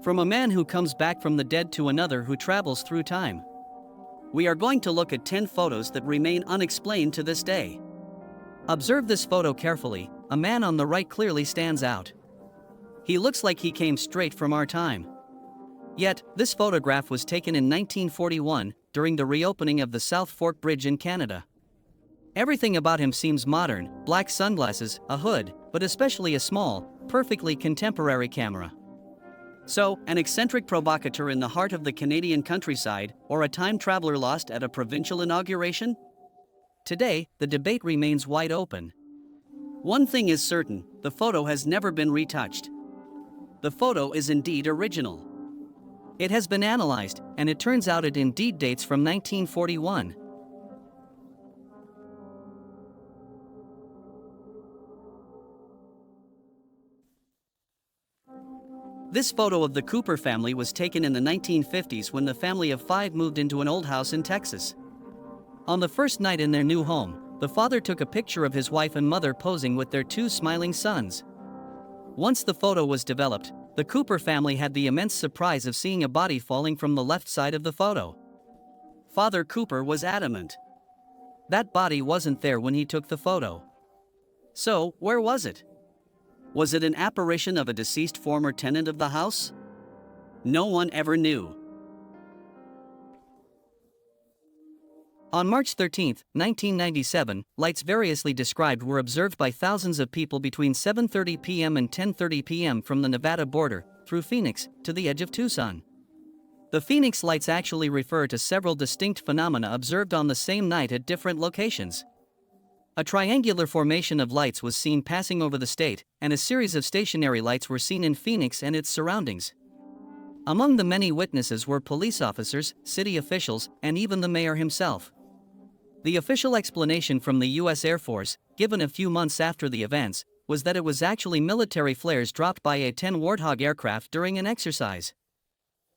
From a man who comes back from the dead to another who travels through time. We are going to look at 10 photos that remain unexplained to this day. Observe this photo carefully. A man on the right clearly stands out. He looks like he came straight from our time. Yet, this photograph was taken in 1941, during the reopening of the South Fork Bridge in Canada. Everything about him seems modern: black sunglasses, a hood, but especially a small, perfectly contemporary camera. So, an eccentric provocateur in the heart of the Canadian countryside, or a time traveler lost at a provincial inauguration? Today, the debate remains wide open. One thing is certain: the photo has never been retouched. The photo is indeed original. It has been analyzed, and it turns out it indeed dates from 1941. This photo of the Cooper family was taken in the 1950s when the family of 5 moved into an old house in Texas. On the first night in their new home, the father took a picture of his wife and mother posing with their 2 smiling sons. Once the photo was developed, the Cooper family had the immense surprise of seeing a body falling from the left side of the photo. Father Cooper was adamant. That body wasn't there when he took the photo. So, where was it? Was it an apparition of a deceased former tenant of the house? No one ever knew. On March 13, 1997, lights variously described were observed by thousands of people between 7:30 p.m. and 10:30 p.m. from the Nevada border, through Phoenix, to the edge of Tucson. The Phoenix lights actually refer to several distinct phenomena observed on the same night at different locations. A triangular formation of lights was seen passing over the state, and a series of stationary lights were seen in Phoenix and its surroundings. Among the many witnesses were police officers, city officials, and even the mayor himself. The official explanation from the U.S. Air Force, given a few months after the events, was that it was actually military flares dropped by a 10 Warthog aircraft during an exercise.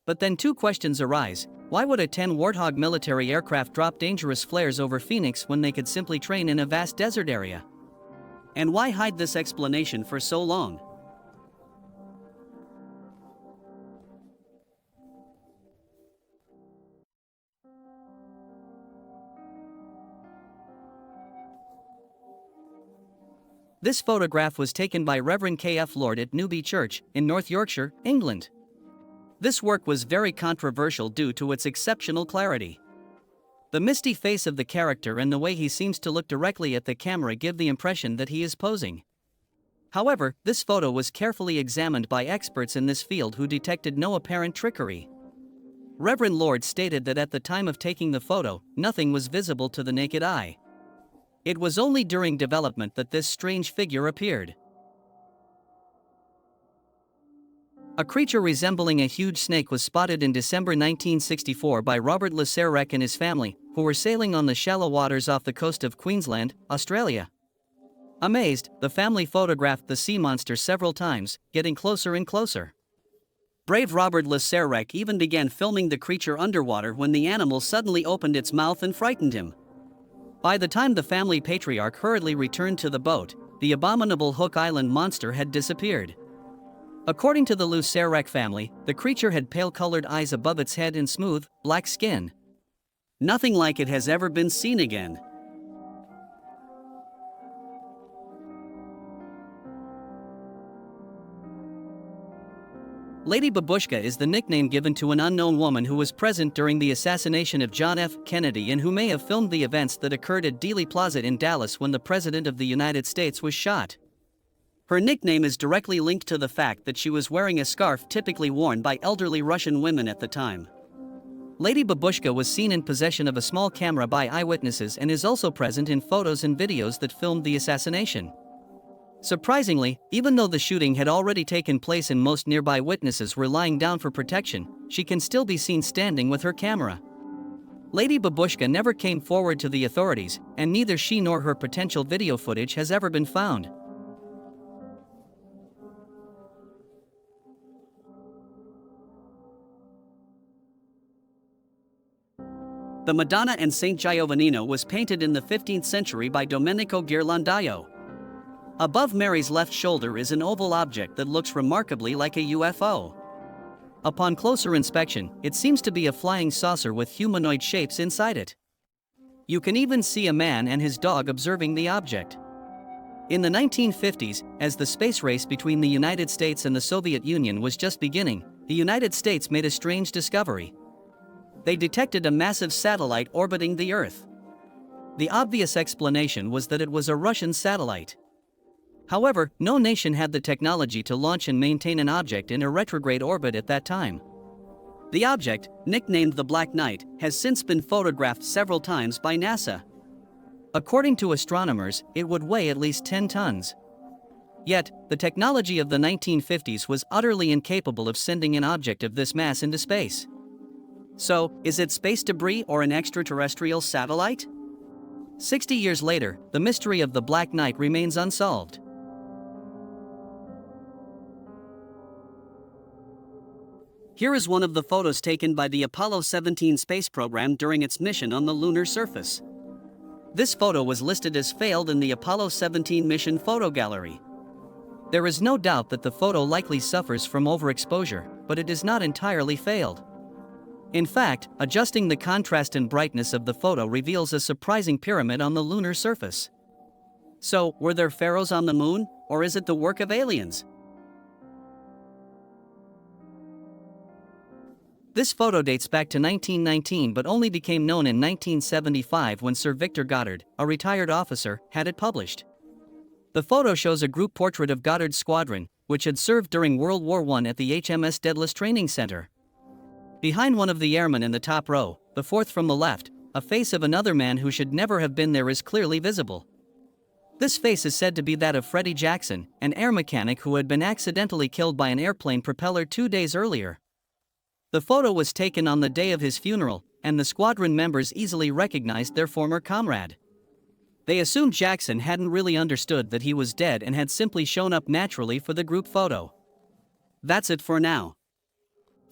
But then 2 questions arise. Why would a 10 Warthog military aircraft drop dangerous flares over Phoenix when they could simply train in a vast desert area? And why hide this explanation for so long? This photograph was taken by Reverend K.F. Lord at Newby Church, in North Yorkshire, England. This work was very controversial due to its exceptional clarity. The misty face of the character and the way he seems to look directly at the camera give the impression that he is posing. However, this photo was carefully examined by experts in this field who detected no apparent trickery. Reverend Lord stated that at the time of taking the photo, nothing was visible to the naked eye. It was only during development that this strange figure appeared. A creature resembling a huge snake was spotted in December 1964 by Robert Lasserec and his family, who were sailing on the shallow waters off the coast of Queensland, Australia. Amazed, the family photographed the sea monster several times, getting closer and closer. Brave Robert Lasserec even began filming the creature underwater when the animal suddenly opened its mouth and frightened him. By the time the family patriarch hurriedly returned to the boat, the abominable Hook Island monster had disappeared. According to the Lasserec family, the creature had pale-colored eyes above its head and smooth, black skin. Nothing like it has ever been seen again. Lady Babushka is the nickname given to an unknown woman who was present during the assassination of John F. Kennedy and who may have filmed the events that occurred at Dealey Plaza in Dallas when the President of the United States was shot. Her nickname is directly linked to the fact that she was wearing a scarf typically worn by elderly Russian women at the time. Lady Babushka was seen in possession of a small camera by eyewitnesses and is also present in photos and videos that filmed the assassination. Surprisingly, even though the shooting had already taken place and most nearby witnesses were lying down for protection, she can still be seen standing with her camera. Lady Babushka never came forward to the authorities, and neither she nor her potential video footage has ever been found. The Madonna and Saint Giovannino was painted in the 15th century by Domenico Ghirlandaio. Above Mary's left shoulder is an oval object that looks remarkably like a UFO. Upon closer inspection, it seems to be a flying saucer with humanoid shapes inside it. You can even see a man and his dog observing the object. In the 1950s, as the space race between the United States and the Soviet Union was just beginning, the United States made a strange discovery. They detected a massive satellite orbiting the Earth. The obvious explanation was that it was a Russian satellite. However, no nation had the technology to launch and maintain an object in a retrograde orbit at that time. The object, nicknamed the Black Knight, has since been photographed several times by NASA. According to astronomers, it would weigh at least 10 tons. Yet, the technology of the 1950s was utterly incapable of sending an object of this mass into space. So, is it space debris or an extraterrestrial satellite? 60 years later, the mystery of the Black Knight remains unsolved. Here is one of the photos taken by the Apollo 17 space program during its mission on the lunar surface. This photo was listed as failed in the Apollo 17 mission photo gallery. There is no doubt that the photo likely suffers from overexposure, but it is not entirely failed. In fact, adjusting the contrast and brightness of the photo reveals a surprising pyramid on the lunar surface. So, were there pharaohs on the moon, or is it the work of aliens? This photo dates back to 1919 but only became known in 1975 when Sir Victor Goddard, a retired officer, had it published. The photo shows a group portrait of Goddard's squadron, which had served during World War I at the HMS Daedalus Training Center. Behind one of the airmen in the top row, the fourth from the left, a face of another man who should never have been there is clearly visible. This face is said to be that of Freddie Jackson, an air mechanic who had been accidentally killed by an airplane propeller 2 days earlier. The photo was taken on the day of his funeral, and the squadron members easily recognized their former comrade. They assumed Jackson hadn't really understood that he was dead and had simply shown up naturally for the group photo. That's it for now.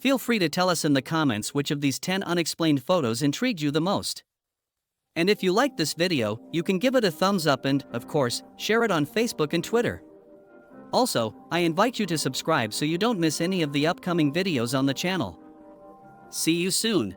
Feel free to tell us in the comments which of these 10 unexplained photos intrigued you the most. And if you liked this video, you can give it a thumbs up and, of course, share it on Facebook and Twitter. Also, I invite you to subscribe so you don't miss any of the upcoming videos on the channel. See you soon.